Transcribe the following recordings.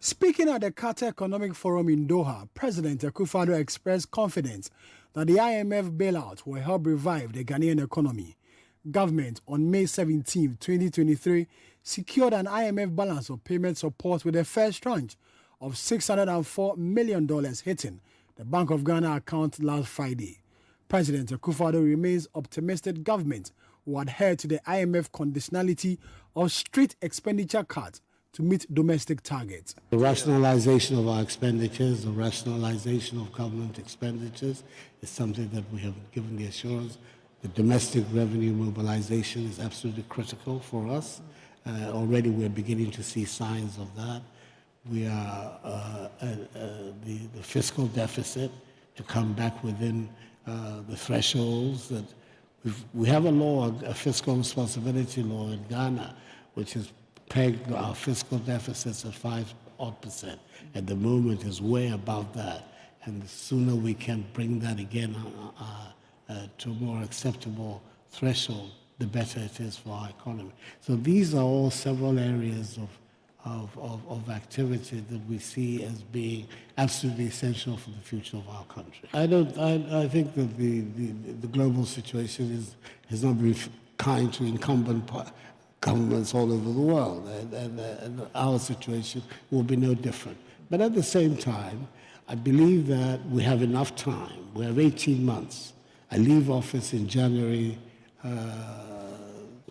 Speaking at the Qatar Economic Forum in Doha, President Akufo-Addo expressed confidence that the IMF bailout will help revive the Ghanaian economy. Government on May 17, 2023, secured an IMF balance of payment support with the first tranche of $604 million hitting the Bank of Ghana account last Friday. President Akufo-Addo remains optimistic government will adhere to the IMF conditionality of strict expenditure cuts to meet domestic targets. The rationalization of our expenditures, the rationalization of government expenditures is something that we have given the assurance. The domestic revenue mobilization is absolutely critical for us. Already we're beginning to see signs of that. We are the fiscal deficit to come back within the thresholds that we have a law, a fiscal responsibility law in Ghana, which is pegged our fiscal deficits at 5%. At the moment, is way above that, and the sooner we can bring that again to a more acceptable threshold, the better it is for our economy. So these are all several areas of activity that we see as being absolutely essential for the future of our country. I think that the global situation has not been kind to incumbent governments all over the world, and our situation will be no different. But at the same time, I believe that we have enough time. We have 18 months. I leave office in January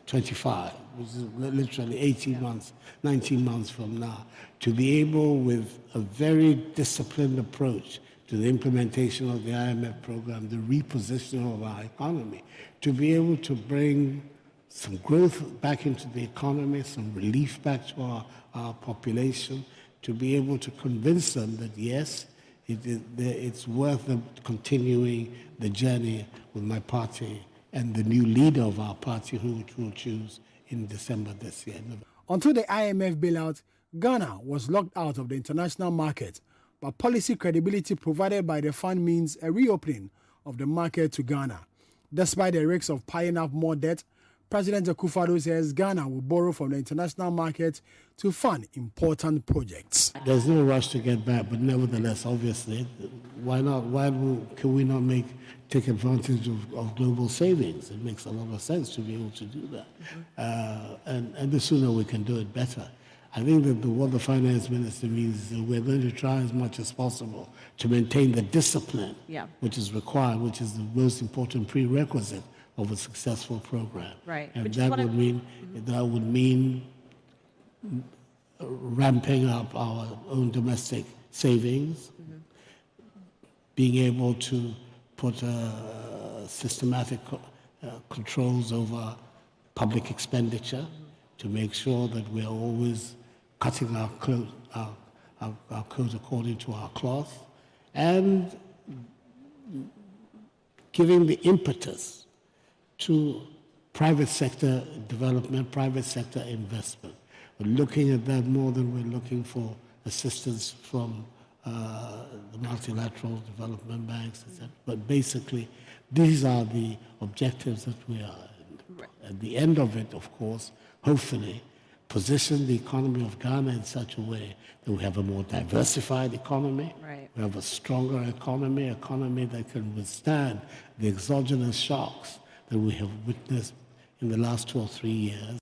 25, which is literally 18 months, 19 months from now, to be able, with a very disciplined approach to the implementation of the IMF program, the repositioning of our economy, to be able to bring some growth back into the economy, some relief back to our population, to be able to convince them that, yes, it's worth them continuing the journey with my party and the new leader of our party, who we'll choose in December this year. Until the IMF bailout, Ghana was locked out of the international market, but policy credibility provided by the fund means a reopening of the market to Ghana. Despite the risks of piling up more debt, President Akufo-Addo says Ghana will borrow from the international market to fund important projects. There's no rush to get back, but nevertheless, obviously, why not? Can we not take advantage of global savings? It makes a lot of sense to be able to do that. And the sooner we can do it, better. I think that what the finance minister means is that we're going to try as much as possible to maintain the discipline which is required, which is the most important prerequisite of a successful program. Right. And that would mean ramping up our own domestic savings, being able to put systematic controls over public expenditure to make sure that we're always cutting our coat according to our cloth, and giving the impetus to private sector development, private sector investment. We're looking at that more than we're looking for assistance from the multilateral development banks, etc. But basically, these are the objectives that we are. At the end of it, of course, hopefully, position the economy of Ghana in such a way that we have a more diversified economy, we have a stronger economy that can withstand the exogenous shocks that we have witnessed in the last 2 or 3 years.